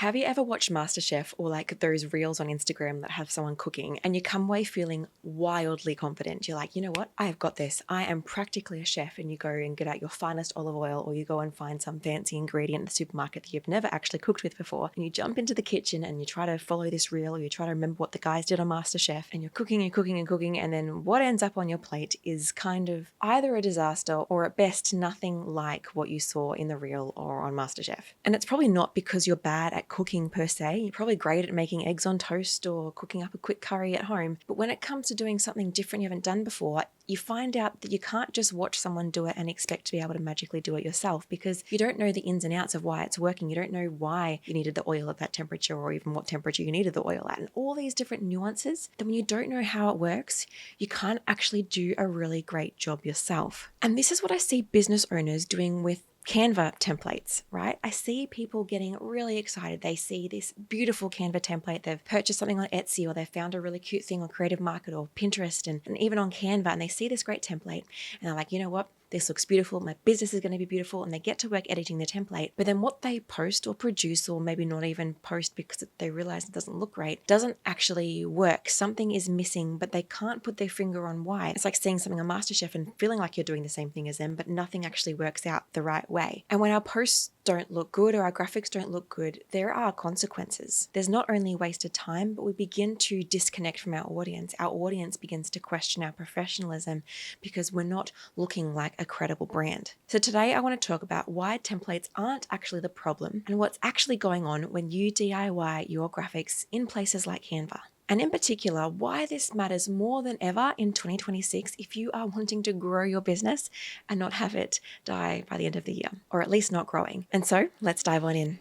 Have you ever watched MasterChef or like those reels on Instagram that have someone cooking and you come away feeling wildly confident? You're like, you know what? I have got this. I am practically a chef. And you go and get out your finest olive oil, or you go and find some fancy ingredient in the supermarket that you've never actually cooked with before. And you jump into the kitchen and you try to follow this reel, or you try to remember what the guys did on MasterChef, and you're cooking and cooking and cooking. And then what ends up on your plate is kind of either a disaster or at best nothing like what you saw in the reel or on MasterChef. And it's probably not because you're bad at cooking per se. You're probably great at making eggs on toast or cooking up a quick curry at home. But when it comes to doing something different you haven't done before, you find out that you can't just watch someone do it and expect to be able to magically do it yourself, because you don't know the ins and outs of why it's working. You don't know why you needed the oil at that temperature, or even what temperature you needed the oil at, and all these different nuances. Then when you don't know how it works, you can't actually do a really great job yourself. And this is what I see business owners doing with Canva templates, right? I see people getting really excited. They see this beautiful Canva template. They've purchased something on Etsy, or they've found a really cute thing on Creative Market or Pinterest and even on Canva, and they see this great template and they're like, you know what? This looks beautiful. My business is going to be beautiful. And they get to work editing the template. But then what they post or produce, or maybe not even post because they realize it doesn't look great, doesn't actually work. Something is missing, but they can't put their finger on why. It's like seeing something on MasterChef and feeling like you're doing the same thing as them, but nothing actually works out the right way. And when our posts don't look good or our graphics don't look good, there are consequences. There's not only wasted time, but we begin to disconnect from our audience. Our audience begins to question our professionalism because we're not looking like a credible brand. So today I want to talk about why templates aren't actually the problem and what's actually going on when you DIY your graphics in places like Canva. And in particular, why this matters more than ever in 2026 if you are wanting to grow your business and not have it die by the end of the year, or at least not growing. And so let's dive on in.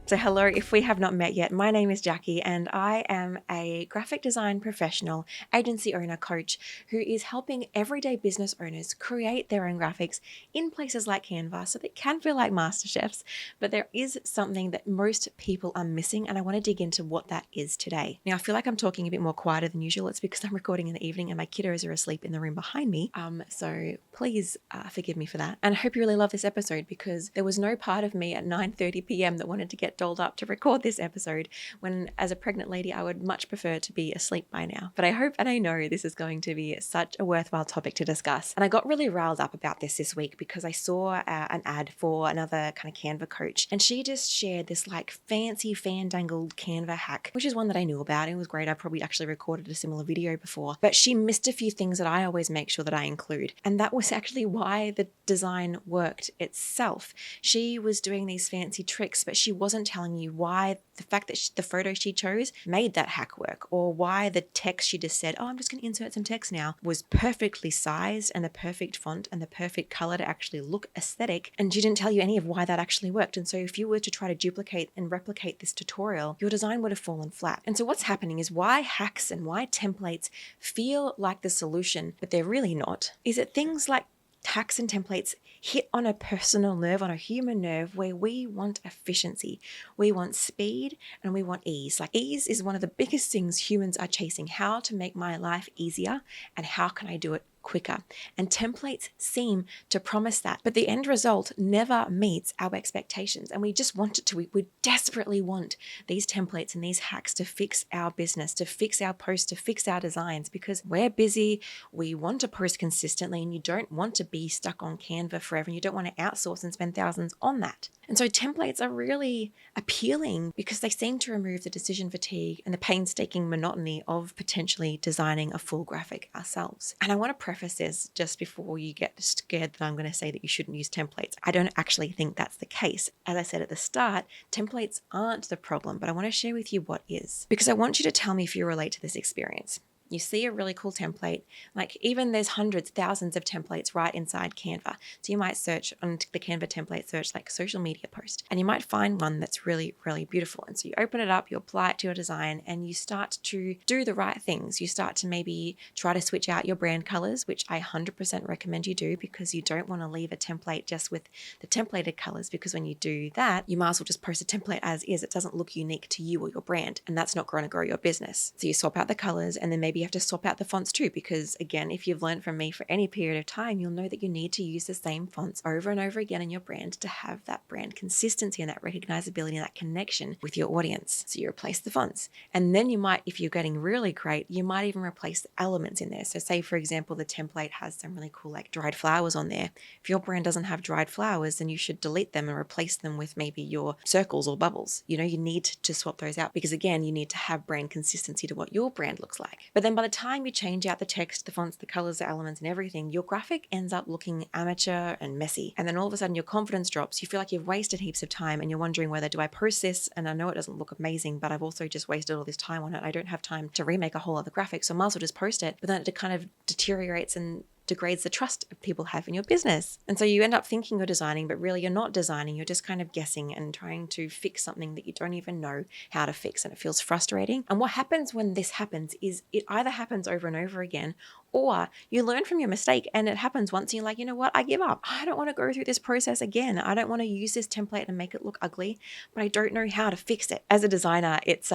So hello, if we have not met yet, my name is Jackie and I am a graphic design professional, agency owner, coach who is helping everyday business owners create their own graphics in places like Canva so they can feel like master chefs. But there is something that most people are missing, and I want to dig into what that is today. Now, I feel like I'm talking a bit more quieter than usual. It's because I'm recording in the evening and my kiddos are asleep in the room behind me. So please forgive me for that. And I hope you really love this episode, because there was no part of me at 9:30 p.m. that wanted to get dolled up to record this episode, when as a pregnant lady I would much prefer to be asleep by now. But I hope and I know this is going to be such a worthwhile topic to discuss. And I got really riled up about this week because I saw an ad for another kind of Canva coach, and she just shared this like fancy fandangled Canva hack, which is one that I knew about. It was great. I probably actually recorded a similar video before, but she missed a few things that I always make sure that I include. And that was actually why the design worked itself. She was doing these fancy tricks, but she wasn't telling you why the fact that the photo she chose made that hack work, or why the text she just said, oh, I'm just going to insert some text now, was perfectly sized and the perfect font and the perfect color to actually look aesthetic. And she didn't tell you any of why that actually worked. And so if you were to try to duplicate and replicate this tutorial, your design would have fallen flat. And so what's happening is why hacks and why templates feel like the solution, but they're really not, is that things like hacks and templates hit on a personal nerve, on a human nerve, where we want efficiency, we want speed, and we want ease. Like, ease is one of the biggest things humans are chasing. How to make my life easier, and how can I do it quicker? And templates seem to promise that, but the end result never meets our expectations, and we just want it to. We desperately want these templates and these hacks to fix our business, to fix our posts, to fix our designs, because we're busy, we want to post consistently, and you don't want to be stuck on Canva forever, and you don't want to outsource and spend thousands on that. And so templates are really appealing because they seem to remove the decision fatigue and the painstaking monotony of potentially designing a full graphic ourselves. And I want to preface this just before you get scared that I'm going to say that you shouldn't use templates. I don't actually think that's the case. As I said at the start, templates aren't the problem, but I want to share with you what is, because I want you to tell me if you relate to this experience. You see a really cool template, like even there's hundreds, thousands of templates right inside Canva. So you might search on the Canva template, search like social media post, and you might find one that's really, really beautiful. And so you open it up, you apply it to your design, and you start to do the right things. You start to maybe try to switch out your brand colors, which I 100% recommend you do, because you don't want to leave a template just with the templated colors, because when you do that, you might as well just post a template as is. It doesn't look unique to you or your brand, and that's not going to grow your business. So you swap out the colors, and then maybe maybe you have to swap out the fonts too, because again, if you've learned from me for any period of time, you'll know that you need to use the same fonts over and over again in your brand to have that brand consistency and that recognizability and that connection with your audience. So you replace the fonts. And then you might, if you're getting really great, you might even replace the elements in there. So say, for example, the template has some really cool like dried flowers on there. If your brand doesn't have dried flowers, then you should delete them and replace them with maybe your circles or bubbles. You need to swap those out because again, you need to have brand consistency to what your brand looks like. But then by the time you change out the text, the fonts, the colors, the elements and everything, your graphic ends up looking amateur and messy. And then all of a sudden your confidence drops. You feel like you've wasted heaps of time and you're wondering whether do I post this? And I know it doesn't look amazing, but I've also just wasted all this time on it. I don't have time to remake a whole other graphic, so I might as well just post it. But then it kind of deteriorates and degrades the trust people have in your business. And so you end up thinking you're designing, but really you're not designing. You're just kind of guessing and trying to fix something that you don't even know how to fix. And it feels frustrating. And what happens when this happens is it either happens over and over again, or you learn from your mistake and it happens once and you're like, you know what, I give up. I don't want to go through this process again. I don't want to use this template and make it look ugly, but I don't know how to fix it. As a designer, it's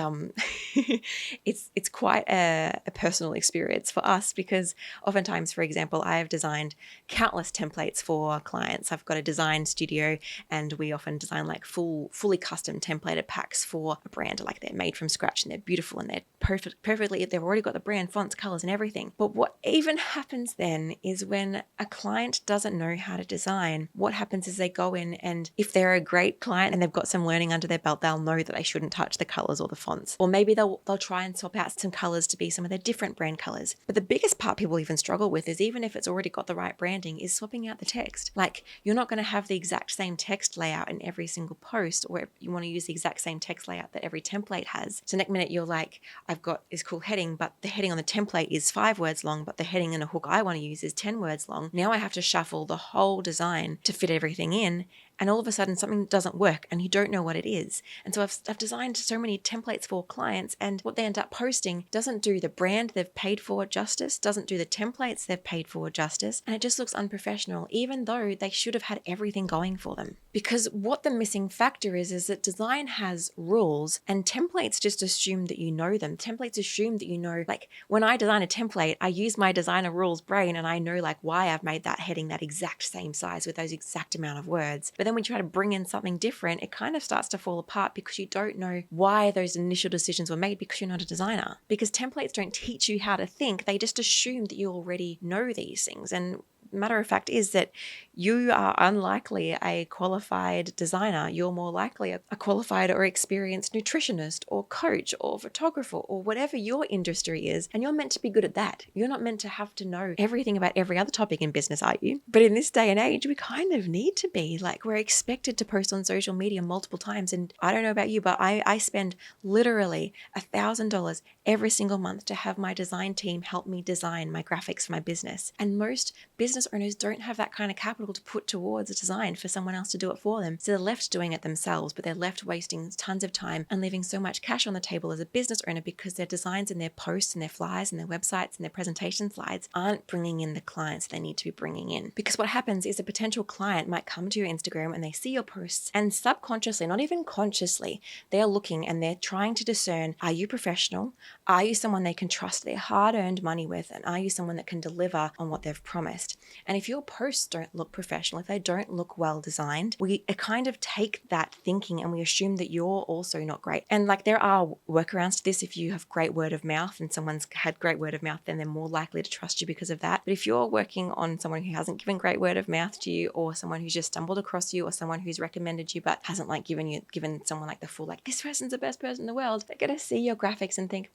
it's quite a personal experience for us because oftentimes, for example, I have designed countless templates for clients. I've got a design studio and we often design like fully custom templated packs for a brand. Like they're made from scratch and they're beautiful and they're perfectly, they've already got the brand fonts, colors and everything. But what even happens then is when a client doesn't know how to design, what happens is they go in and if they're a great client and they've got some learning under their belt, they'll know that they shouldn't touch the colors or the fonts. Or maybe they'll try and swap out some colors to be some of their different brand colors. But the biggest part people even struggle with is even if it's already got the right branding is swapping out the text. Like you're not going to have the exact same text layout in every single post, or you want to use the exact same text layout that every template has. So next minute you're like, I've got this cool heading, but the heading on the template is 5 words long, but the heading in a hook I want to use is 10 words long. Now I have to shuffle the whole design to fit everything in. And all of a sudden something doesn't work and you don't know what it is. And so I've designed so many templates for clients and what they end up posting doesn't do the brand they've paid for justice, doesn't do the templates they've paid for justice, and it just looks unprofessional, even though they should have had everything going for them. Because what the missing factor is that design has rules and templates just assume that you know them. Templates assume that you know, like when I design a template, I use my designer rules brain and I know like why I've made that heading that exact same size with those exact amount of words. But then when you try to bring in something different, it kind of starts to fall apart because you don't know why those initial decisions were made because you're not a designer. Because templates don't teach you how to think, they just assume that you already know these things. And matter of fact is that you are unlikely a qualified designer. You're more likely a qualified or experienced nutritionist or coach or photographer or whatever your industry is. And you're meant to be good at that. You're not meant to have to know everything about every other topic in business, are you? But in this day and age, we kind of need to be. Like we're expected to post on social media multiple times. And I don't know about you, but I spend literally $1,000 every single month to have my design team help me design my graphics for my business. And most business owners don't have that kind of capital to put towards a design for someone else to do it for them. So they're left doing it themselves, but they're left wasting tons of time and leaving so much cash on the table as a business owner because their designs and their posts and their flyers and their websites and their presentation slides aren't bringing in the clients they need to be bringing in. Because what happens is a potential client might come to your Instagram and they see your posts and subconsciously, not even consciously, they're looking and they're trying to discern, are you professional? Are you someone they can trust their hard-earned money with? And are you someone that can deliver on what they've promised? And if your posts don't look professional, if they don't look well designed, we kind of take that thinking and we assume that you're also not great. And like there are workarounds to this. If you have great word of mouth and someone's had great word of mouth, then they're more likely to trust you because of that. But if you're working on someone who hasn't given great word of mouth to you, or someone who's just stumbled across you, or someone who's recommended you but hasn't like given someone like the full, like this person's the best person in the world, they're going to see your graphics and think,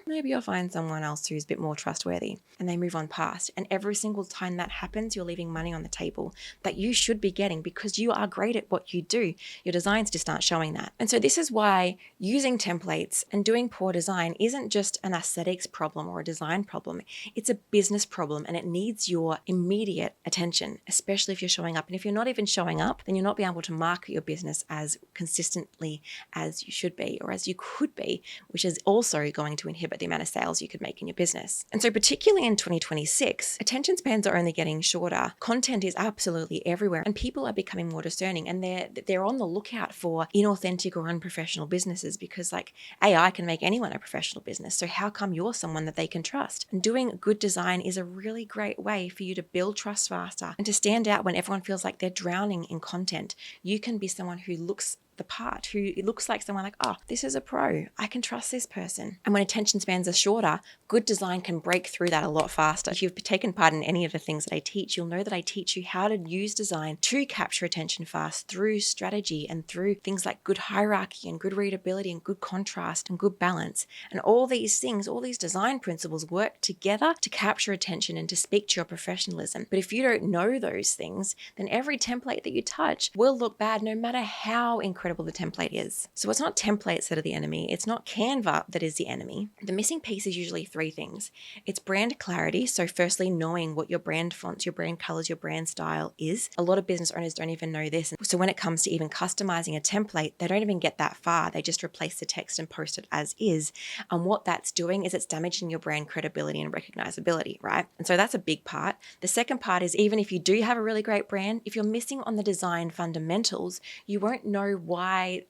maybe you'll find someone else who's a bit more trustworthy, and they move on past. And every single time that happens, you're leaving money on the table that you should be getting because you are great at what you do. Your designs just aren't showing that. And so this is why using templates and doing poor design isn't just an aesthetics problem or a design problem. It's a business problem and it needs your immediate attention, especially if you're showing up. And if you're not even showing up, then you're not being able to market your business as consistently as you should be or as you could be, which is also going to inhibit the amount of sales you could make in your business. And so particularly in 2026, attention spans are only getting shorter. Content is absolutely everywhere, and people are becoming more discerning, and they're on the lookout for inauthentic or unprofessional businesses, because like AI can make anyone a professional business. So how come you're someone that they can trust? And doing good design is a really great way for you to build trust faster and to stand out when everyone feels like they're drowning in content. You can be someone who looks the part, who it looks like someone like, oh, this is a pro, I can trust this person. And when attention spans are shorter, good design can break through that a lot faster. If you've taken part in any of the things that I teach, you'll know that I teach you how to use design to capture attention fast through strategy and through things like good hierarchy and good readability and good contrast and good balance. And all these things, all these design principles work together to capture attention and to speak to your professionalism. But if you don't know those things, then every template that you touch will look bad no matter how incredible the template is. So it's not templates that are the enemy. It's not Canva that is the enemy. The missing piece is usually three things. It's brand clarity. So firstly, knowing what your brand fonts, your brand colors, your brand style is. A lot of business owners don't even know this. So when it comes to even customizing a template, they don't even get that far. They just replace the text and post it as is. And what that's doing is it's damaging your brand credibility and recognizability, right? And so that's a big part. The second part is, even if you do have a really great brand, if you're missing on the design fundamentals, you won't know why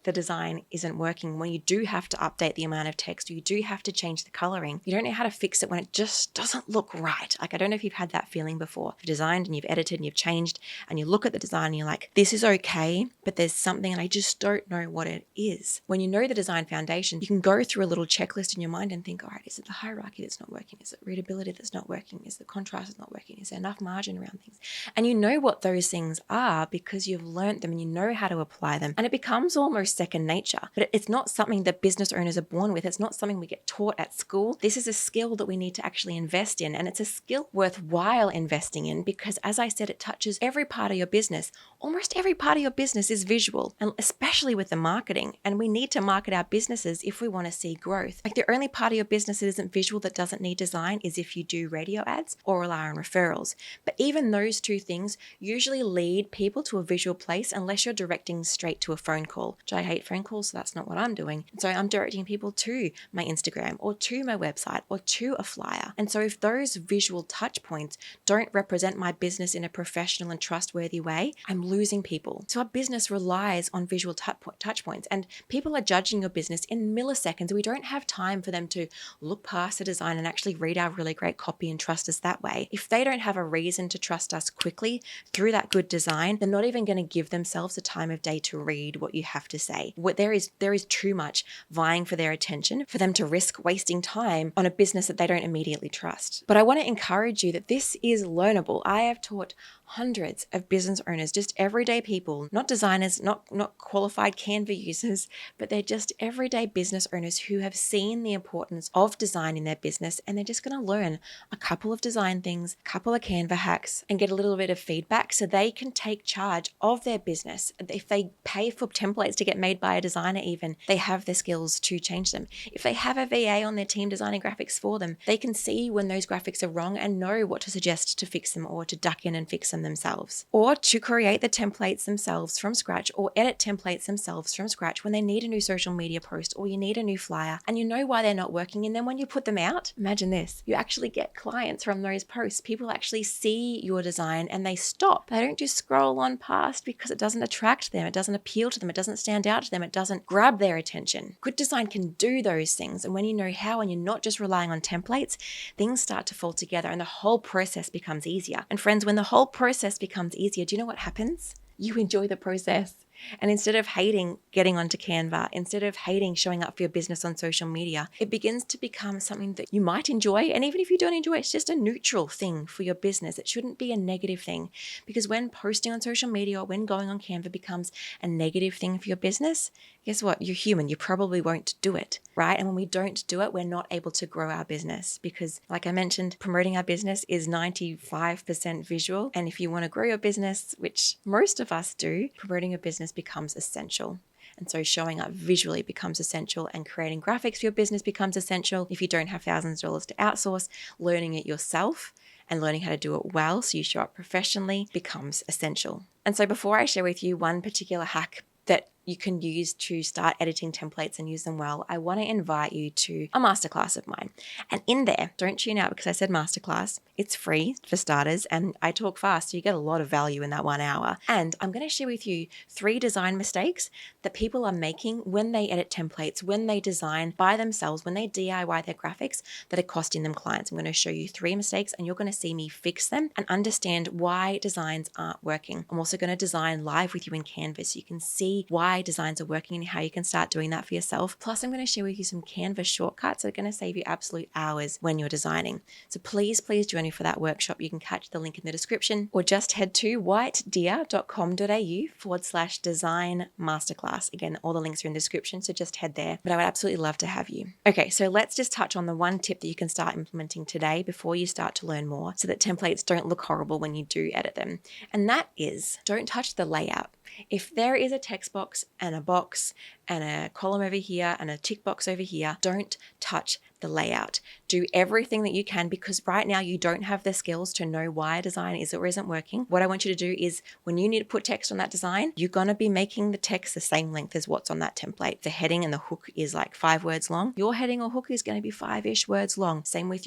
the design isn't working. When you do have to update the amount of text, or you do have to change the coloring, you don't know how to fix it when it just doesn't look right. Like, I don't know if you've had that feeling before. You've designed and you've edited and you've changed, and you look at the design and you're like, this is okay, but there's something and I just don't know what it is. When you know the design foundation, you can go through a little checklist in your mind and think, all right, is it the hierarchy that's not working? Is it readability that's not working? Is the contrast that's not working? Is there enough margin around things? And you know what those things are because you've learned them and you know how to apply them. And it becomes almost second nature. But it's not something that business owners are born with. It's not something we get taught at school. This is a skill that we need to actually invest in. And it's a skill worthwhile investing in because, as I said, it touches every part of your business. Almost every part of your business is visual, and especially with the marketing. And we need to market our businesses if we want to see growth. Like, the only part of your business that isn't visual that doesn't need design is if you do radio ads or rely on referrals. But even those two things usually lead people to a visual place unless you're directing straight to a phone call, which I hate phone calls, so that's not what I'm doing. So I'm directing people to my Instagram or to my website or to a flyer. And so if those visual touch points don't represent my business in a professional and trustworthy way, I'm losing people. So our business relies on visual touch points, and people are judging your business in milliseconds. We don't have time for them to look past the design and actually read our really great copy and trust us that way. If they don't have a reason to trust us quickly through that good design, they're not even going to give themselves the time of day to read what you have to say. There is too much vying for their attention for them to risk wasting time on a business that they don't immediately trust. But I want to encourage you that this is learnable. I have taught hundreds of business owners, just everyday people, not designers, not qualified Canva users, but they're just everyday business owners who have seen the importance of design in their business, and they're just going to learn a couple of design things, a couple of Canva hacks, and get a little bit of feedback so they can take charge of their business. If they pay for templates to get made by a designer even, they have the skills to change them. If they have a VA on their team designing graphics for them, they can see when those graphics are wrong and know what to suggest to fix them or to duck in and fix them themselves, or to create the templates themselves from scratch or edit templates themselves from scratch when they need a new social media post or you need a new flyer and you know why they're not working. And then when you put them out, imagine this, you actually get clients from those posts. People actually see your design and they stop. They don't just scroll on past because it doesn't attract them, it doesn't appeal to them, it doesn't stand out to them, it doesn't grab their attention. Good design can do those things, and when you know how and you're not just relying on templates, things start to fall together and the whole process becomes easier. And friends, when the whole process becomes easier, do you know what happens? You enjoy the process. And instead of hating getting onto Canva, instead of hating showing up for your business on social media, it begins to become something that you might enjoy. And even if you don't enjoy it, it's just a neutral thing for your business. It shouldn't be a negative thing, because when posting on social media or when going on Canva becomes a negative thing for your business, guess what? You're human. You probably won't do it, right? And when we don't do it, we're not able to grow our business because, like I mentioned, promoting our business is 95% visual. And if you want to grow your business, which most of us do, promoting your business becomes essential. And so showing up visually becomes essential, and creating graphics for your business becomes essential. If you don't have thousands of dollars to outsource, learning it yourself and learning how to do it well so you show up professionally becomes essential. And so before I share with you one particular hack that you can use to start editing templates and use them well, I want to invite you to a masterclass of mine. And in there, don't tune out because I said masterclass. It's free for starters, and I talk fast, so you get a lot of value in that 1 hour. And I'm going to share with you 3 design mistakes that people are making when they edit templates, when they design by themselves, when they DIY their graphics that are costing them clients. I'm going to show you 3 mistakes, and you're going to see me fix them and understand why designs aren't working. I'm also going to design live with you in Canva so you can see why designs are working and how you can start doing that for yourself. Plus, I'm going to share with you some Canva shortcuts that are going to save you absolute hours when you're designing. So please join me for that workshop. You can catch the link in the description or just head to whitedeer.com.au/design masterclass. Again, all the links are in the description, so just head there. But I would absolutely love to have you. Okay, so let's just touch on the one tip that you can start implementing today before you start to learn more so that templates don't look horrible when you do edit them. And that is, don't touch the layout. If there is a text box and a column over here and a tick box over here, don't touch the layout. Do everything that you can, because right now you don't have the skills to know why a design is or isn't working. What I want you to do is when you need to put text on that design, you're going to be making the text the same length as what's on that template. The heading and the hook is like 5 words long. Your heading or hook is going to be 5-ish words long. Same with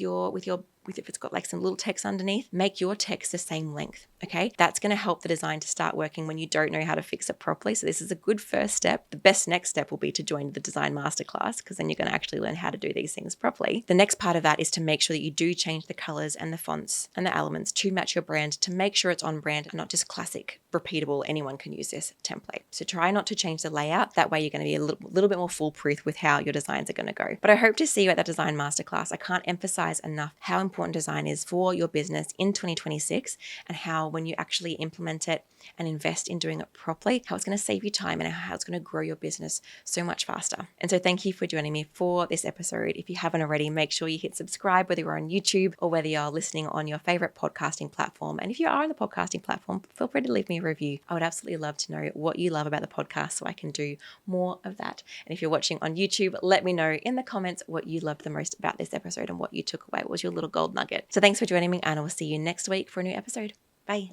if it's got like some little text underneath, make your text the same length, okay? That's going to help the design to start working when you don't know how to fix it properly. So this is a good first step. The best next step will be to join the design masterclass, because then you're going to actually learn how to do these things properly. The next part of that is to make sure that you do change the colors and the fonts and the elements to match your brand, to make sure it's on brand and not just classic, repeatable, anyone can use this template. So try not to change the layout. That way you're going to be a little bit more foolproof with how your designs are going to go. But I hope to see you at that design masterclass. I can't emphasize enough how important design is for your business in 2026, and how when you actually implement it and invest in doing it properly, how it's going to save you time and how it's going to grow your business so much faster. And so thank you for joining me for this episode. If you haven't already, make sure you hit subscribe, whether you're on YouTube or whether you're listening on your favorite podcasting platform. And if you are on the podcasting platform, feel free to leave me a review. I would absolutely love to know what you love about the podcast so I can do more of that. And if you're watching on YouTube, let me know in the comments what you loved the most about this episode and what you took away. What was your little gold nugget? So thanks for joining me, and I will see you next week for a new episode. Bye.